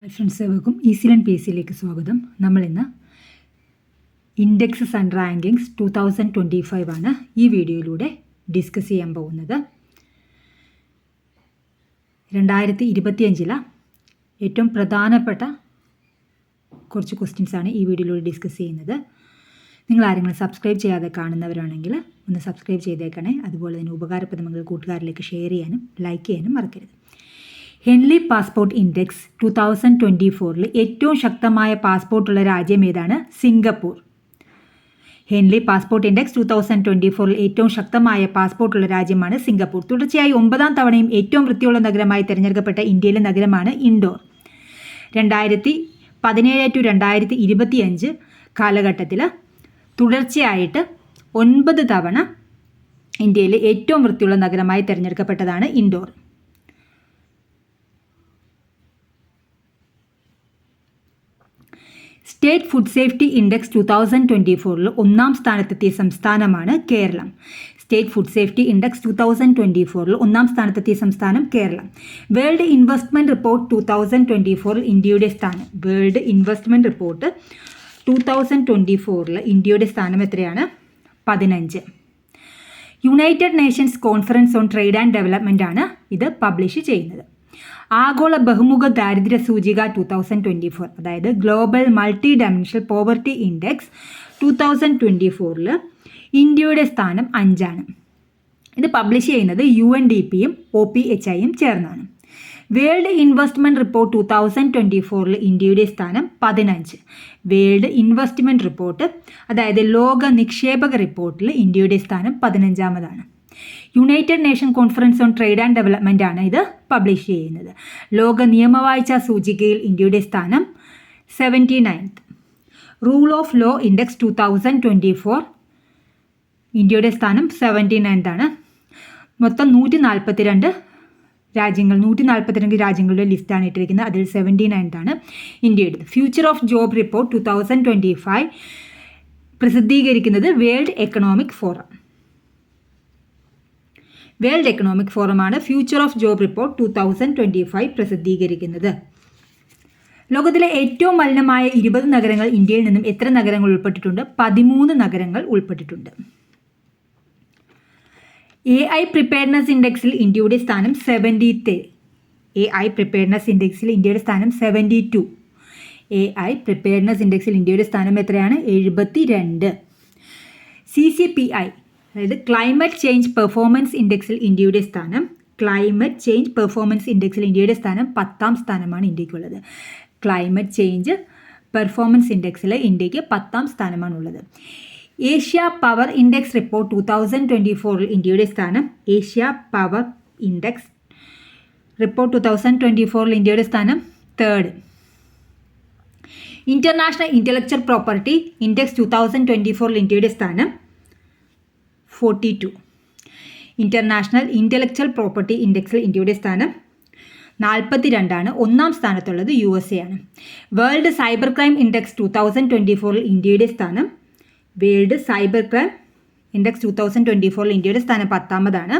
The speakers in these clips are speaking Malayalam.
ഫ്രണ്ട്സ് ഏവർക്കും ഈസിലൻ പി എസ് സിയിലേക്ക് സ്വാഗതം. നമ്മളിന്ന് ഇൻഡെക്സസ് ആൻഡ് റാങ്കിങ്സ് 2025 ആണ് ഈ വീഡിയോയിലൂടെ ഡിസ്കസ് ചെയ്യാൻ പോകുന്നത്. 2025 ഏറ്റവും പ്രധാനപ്പെട്ട കുറച്ച് ക്വസ്റ്റ്യൻസാണ് ഈ വീഡിയോയിലൂടെ ഡിസ്കസ് ചെയ്യുന്നത്. നിങ്ങൾ ആരെങ്കിലും സബ്സ്ക്രൈബ് ചെയ്യാതെ കാണുന്നവരാണെങ്കിൽ ഒന്ന് സബ്സ്ക്രൈബ് ചെയ്തേക്കണേ. അതുപോലെ തന്നെ ഉപകാരപ്രദങ്ങൾ കൂട്ടുകാരിലേക്ക് ഷെയർ ചെയ്യാനും ലൈക്ക് ചെയ്യാനും മറക്കരുത്. ഹെൻലി പാസ്പോർട്ട് ഇൻഡെക്സ് 2024 ഏറ്റവും ശക്തമായ പാസ്പോർട്ടുള്ള രാജ്യം ഏതാണ്? സിംഗപ്പൂർ. ഹെൻലി പാസ്പോർട്ട് ഇൻഡെക്സ് 2024 ഏറ്റവും ശക്തമായ പാസ്പോർട്ടുള്ള രാജ്യമാണ് സിംഗപ്പൂർ. തുടർച്ചയായി 9ാം തവണയും ഏറ്റവും വൃത്തിയുള്ള നഗരമായി തിരഞ്ഞെടുക്കപ്പെട്ട ഇന്ത്യയിലെ നഗരമാണ് ഇൻഡോർ. 2017 to 2025 കാലഘട്ടത്തിൽ തുടർച്ചയായിട്ട് 9 തവണ ഇന്ത്യയിലെ ഏറ്റവും വൃത്തിയുള്ള നഗരമായി തിരഞ്ഞെടുക്കപ്പെട്ടതാണ് Indore. State food safety index 2024 ഒന്നാം സ്ഥാനത്തെത്തിയ സംസ്ഥാനമാണ് Keralam. State food safety index 2024 ഒന്നാം സ്ഥാനത്തെത്തിയ സംസ്ഥാനം കേരളം. വേൾഡ് ഇൻവെസ്റ്റ്മെൻറ്റ് റിപ്പോർട്ട് 2024 ഇന്ത്യയുടെ സ്ഥാനം. വേൾഡ് ഇൻവെസ്റ്റ്മെൻറ്റ് റിപ്പോർട്ട് 2024 ഇന്ത്യയുടെ സ്ഥാനം എത്രയാണ്? 15. United Nations conference on trade and development ആണ് ഇത് പബ്ലിഷ് ചെയ്യുന്നത്. ആഗോള ബഹുമുഖ ദാരിദ്ര്യ സൂചിക 2024, അതായത് global multi dimensional poverty index 2024 ഇന്ത്യയുടെ സ്ഥാനം 5. ഇത് പബ്ലിഷ് ചെയ്യുന്നത് UNDPയും OPHIയും ചേർന്നാണ്. വേൾഡ് ഇൻവെസ്റ്റ്മെൻറ്റ് റിപ്പോർട്ട് 2024 ഇന്ത്യയുടെ സ്ഥാനം 15. വേൾഡ് ഇൻവെസ്റ്റ്മെൻറ്റ് റിപ്പോർട്ട്, അതായത് ലോക നിക്ഷേപക റിപ്പോർട്ടിൽ ഇന്ത്യയുടെ സ്ഥാനം 15. United nation conference on trade and development ആണ് ഇത് പബ്ലിഷ് ചെയ്യുന്നത്. ലോക നിയമവാഴ്ച സൂചികയിൽ ഇന്ത്യയുടെ സ്ഥാനം 79th. Rule of law index 2024 ഇന്ത്യയുടെ സ്ഥാനം 79th ആണ്. മൊത്തം 142 രാജ്യങ്ങളുടെ ലിസ്റ്റാണ് ഇട്ടിരിക്കുന്നത്. അതിൽ 79th ആണ് ഇന്ത്യയുടെ. ഫ്യൂച്ചർ ഓഫ് ജോബ് റിപ്പോർട്ട് 2025 പ്രസിദ്ധീകരിക്കുന്നത് World Economic Forum. World Economic ഫോറമാണ് ഫ്യൂച്ചർ ഓഫ് ജോബ് റിപ്പോർട്ട് 2025 പ്രസിദ്ധീകരിക്കുന്നത്. ലോകത്തിലെ ഏറ്റവും മലിനമായ 20 നഗരങ്ങൾ ഇന്ത്യയിൽ നിന്നും എത്ര നഗരങ്ങൾ ഉൾപ്പെട്ടിട്ടുണ്ട്? 13 നഗരങ്ങൾ ഉൾപ്പെട്ടിട്ടുണ്ട്. AI പ്രിപ്പയർനെസ് ഇൻഡെക്സിൽ ഇന്ത്യയുടെ സ്ഥാനം 70th. AI പ്രിപ്പയർനെസ് ഇൻഡെക്സിൽ ഇന്ത്യയുടെ സ്ഥാനം 72. AI പ്രിപ്പയർനെസ് ഇൻഡെക്സിൽ ഇന്ത്യയുടെ സ്ഥാനം എത്രയാണ്? 72. CCPI, അതായത് ക്ലൈമറ്റ് ചേഞ്ച് പെർഫോമൻസ് ഇൻഡെക്സിൽ ഇന്ത്യയുടെ സ്ഥാനം 10ാം സ്ഥാനമാണ് ഇന്ത്യക്കുള്ളത്. ക്ലൈമറ്റ് ചേഞ്ച് പെർഫോമൻസ് ഇൻഡെക്സിൽ ഇന്ത്യക്ക് 10ാം സ്ഥാനമാണുള്ളത്. ഏഷ്യ പവർ ഇൻഡെക്സ് റിപ്പോർട്ട് 2024 ഇന്ത്യയുടെ സ്ഥാനം. ഏഷ്യ പവർ ഇൻഡെക്സ് റിപ്പോർട്ട് 2024 ഇന്ത്യയുടെ സ്ഥാനം 3rd. International intellectual property index 2024 ഇന്ത്യയുടെ സ്ഥാനം 42. ഇൻ്റർനാഷണൽ ഇൻ്റലക്ച്വൽ പ്രോപ്പർട്ടി ഇൻഡെക്സിൽ ഇന്ത്യയുടെ സ്ഥാനം 42. 1ാം സ്ഥാനത്തുള്ളത് USA ആണ്. വേൾഡ് സൈബർ ക്രൈം ഇൻഡെക്സ് 2024 ഇന്ത്യയുടെ സ്ഥാനം. വേൾഡ് സൈബർ ക്രൈം ഇൻഡെക്സ് 2024 ഇന്ത്യയുടെ സ്ഥാനം 10ാമതാണ്.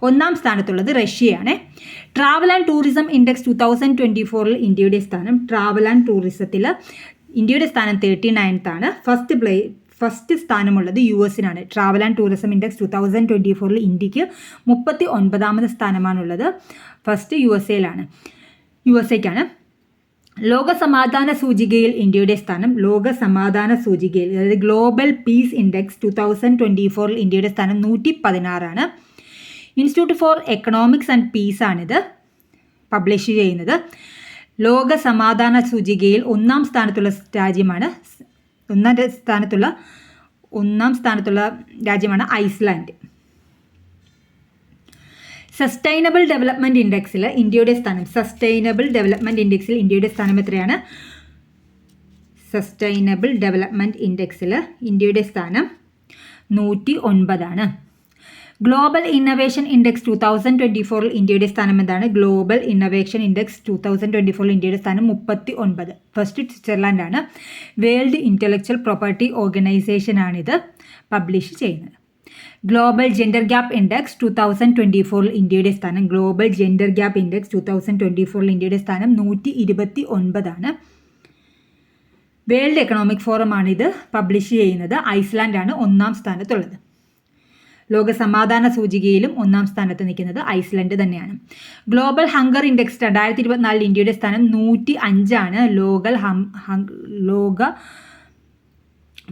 1ാം സ്ഥാനത്തുള്ളത് റഷ്യയാണ്. ട്രാവൽ ആൻഡ് ടൂറിസം ഇൻഡെക്സ് 2024 ഇന്ത്യയുടെ സ്ഥാനം. ട്രാവൽ ആൻഡ് ടൂറിസത്തിൽ ഇന്ത്യയുടെ സ്ഥാനം 39th ആണ്. ഫസ്റ്റ് സ്ഥാനമുള്ളത് US-നാണ്. ട്രാവൽ ആൻഡ് ടൂറിസം ഇൻഡെക്സ് 2024 ഇന്ത്യക്ക് 39ാമത് സ്ഥാനമാണുള്ളത്. ഫസ്റ്റ് USA-ക്കാണ്. ലോക സമാധാന സൂചികയിൽ ഇന്ത്യയുടെ സ്ഥാനം. ലോക സമാധാന സൂചികയിൽ, അതായത് ഗ്ലോബൽ പീസ് ഇൻഡെക്സ് 2024 ഇന്ത്യയുടെ സ്ഥാനം 116. Institute four economics and piece ആണിത് പബ്ലിഷ് ചെയ്യുന്നത്. ലോക സമാധാന സൂചികയിൽ ഒന്നാം സ്ഥാനത്തുള്ള രാജ്യമാണ് ഐസ്ലാൻഡ്. സസ്റ്റൈനബിൾ ഡെവലപ്മെൻറ്റ് ഇൻഡെക്സിൽ ഇന്ത്യയുടെ സ്ഥാനം. സസ്റ്റൈനബിൾ ഡെവലപ്മെൻറ്റ് ഇൻഡെക്സിൽ ഇന്ത്യയുടെ സ്ഥാനം എത്രയാണ്? സസ്റ്റൈനബിൾ ഡെവലപ്മെൻറ്റ് ഇൻഡെക്സിൽ ഇന്ത്യയുടെ സ്ഥാനം 109. ഗ്ലോബൽ ഇന്നൊവേഷൻ ഇൻഡെക്സ് 2024 ഇന്ത്യയുടെ സ്ഥാനം എന്താണ്? ഗ്ലോബൽ ഇന്നൊവേഷൻ ഇൻഡെക്സ് 2024 ഇന്ത്യയുടെ സ്ഥാനം 39. ഫസ്റ്റ് സ്വിറ്റ്സർലാൻഡ് ആണ്. വേൾഡ് ഇൻ്റലക്ച്വൽ പ്രോപ്പർട്ടി ഓർഗനൈസേഷൻ ആണിത് പബ്ലിഷ് ചെയ്യുന്നത്. ഗ്ലോബൽ ജെൻഡർ ഗ്യാപ്പ് ഇൻഡെക്സ് 2024 ഇന്ത്യയുടെ സ്ഥാനം ഗ്ലോബൽ ജെൻഡർ ഗ്യാപ്പ് ഇൻഡെക്സ് 2024 ഇന്ത്യയുടെ സ്ഥാനം 129 വേൾഡ് എക്കണോമിക് ഫോറമാണിത് പബ്ലിഷ് ചെയ്യുന്നത്. ഐസ്ലാൻഡാണ് 1-ാം സ്ഥാനത്തുള്ളത്. ലോക സമാധാന സൂചികയിലും 1-ാം സ്ഥാനത്ത് നിൽക്കുന്നത് ഐസ്ലൻഡ് തന്നെയാണ്. ഗ്ലോബൽ ഹങ്കർ ഇൻഡെക്സ് 2024 ഇന്ത്യയുടെ സ്ഥാനം 105. ലോക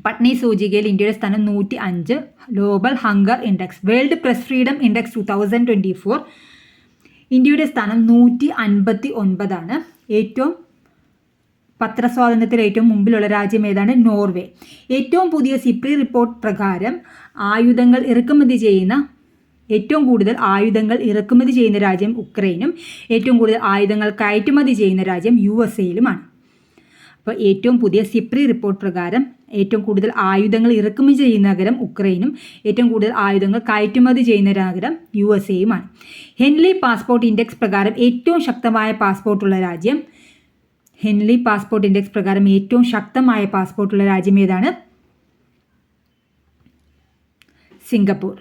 പട്നി സൂചികയിൽ ഇന്ത്യയുടെ സ്ഥാനം 105. Global hunger index. World press freedom index 2024 ഇന്ത്യയുടെ സ്ഥാനം 159. ഏറ്റവും പത്രസ്വാതന്ത്ര്യത്തിൽ ഏറ്റവും മുമ്പിലുള്ള രാജ്യം ഏതാണ്? നോർവേ. ഏറ്റവും പുതിയ സിപ്രി റിപ്പോർട്ട് പ്രകാരം ഏറ്റവും കൂടുതൽ ആയുധങ്ങൾ ഇറക്കുമതി ചെയ്യുന്ന രാജ്യം ഉക്രൈനും ഏറ്റവും കൂടുതൽ ആയുധങ്ങൾ കയറ്റുമതി ചെയ്യുന്ന രാജ്യം USA-യിലുമാണ്. അപ്പോൾ ഏറ്റവും പുതിയ സിപ്രി റിപ്പോർട്ട് പ്രകാരം ഏറ്റവും കൂടുതൽ ആയുധങ്ങൾ ഇറക്കുമതി ചെയ്യുന്ന നഗരം ഉക്രൈനും ഏറ്റവും കൂടുതൽ ആയുധങ്ങൾ കയറ്റുമതി ചെയ്യുന്ന നഗരം USA-യുമാണ്. ഹെൻലി പാസ്പോർട്ട് ഇൻഡെക്സ് പ്രകാരം ഏറ്റവും ശക്തമായ പാസ്പോർട്ടുള്ള രാജ്യം ഹെൻലി പാസ്പോർട്ട് ഇൻഡെക്സ് പ്രകാരം ഏറ്റവും ശക്തമായ പാസ്പോർട്ടുള്ള രാജ്യം ഏതാണ്? Singapore.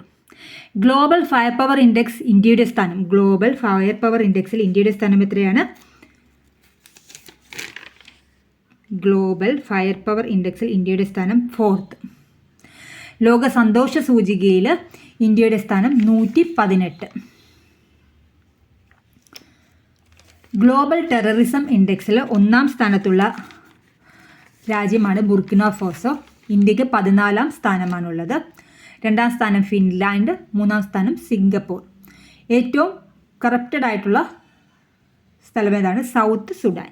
Global fire power index ഇന്ത്യയുടെ സ്ഥാനം ഗ്ലോബൽ ഫയർ പവർ ഇൻഡെക്സിൽ ഇന്ത്യയുടെ സ്ഥാനം എത്രയാണ്? ഗ്ലോബൽ ഫയർ പവർ ഇൻഡെക്സിൽ ഇന്ത്യയുടെ സ്ഥാനം 4th. ലോക സന്തോഷ സൂചികയിൽ ഇന്ത്യയുടെ സ്ഥാനം 118. ഗ്ലോബൽ ടെററിസം ഇൻഡെക്സിൽ 1-ാം സ്ഥാനത്തുള്ള രാജ്യമാണ് ബുർക്കിന ഫാസോ. ഇന്ത്യക്ക് 14-ാം സ്ഥാനമാണുള്ളത്. 2-ാം സ്ഥാനം ഫിൻലാൻഡ്, 3-ാം സ്ഥാനം സിംഗപ്പൂർ. ഏറ്റവും കറപ്റ്റഡ് ആയിട്ടുള്ള സ്ഥലം ഏതാണ്? South Sudan.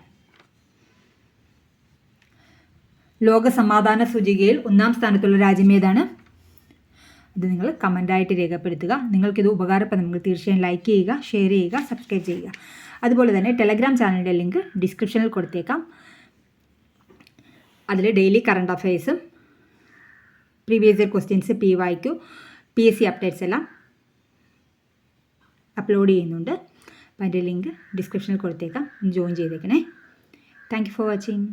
ലോക സമാധാന സൂചികയിൽ 1-ാം സ്ഥാനത്തുള്ള രാജ്യം ഏതാണ്? അത് നിങ്ങൾ കമൻ്റായിട്ട് രേഖപ്പെടുത്തുക. നിങ്ങൾക്കിത് ഉപകാരപ്പെടുന്നെങ്കിൽ തീർച്ചയായും ലൈക്ക് ചെയ്യുക, ഷെയർ ചെയ്യുക, സബ്സ്ക്രൈബ് ചെയ്യുക. അതുപോലെ തന്നെ ടെലഗ്രാം ചാനലിൻ്റെ ലിങ്ക് ഡിസ്ക്രിപ്ഷനിൽ കൊടുത്തേക്കാം. അതിൽ ഡെയിലി കറണ്ട് അഫയേഴ്സും previous year questions, PYQ, PSC updates എല്ലാം അപ്ലോഡ് ചെയ്യുന്നുണ്ട്. അപ്പോൾ അതിൻ്റെ ലിങ്ക് ഡിസ്ക്രിപ്ഷനിൽ കൊടുത്തേക്കാം. ജോയിൻ ചെയ്തേക്കണേ. Thank you for watching.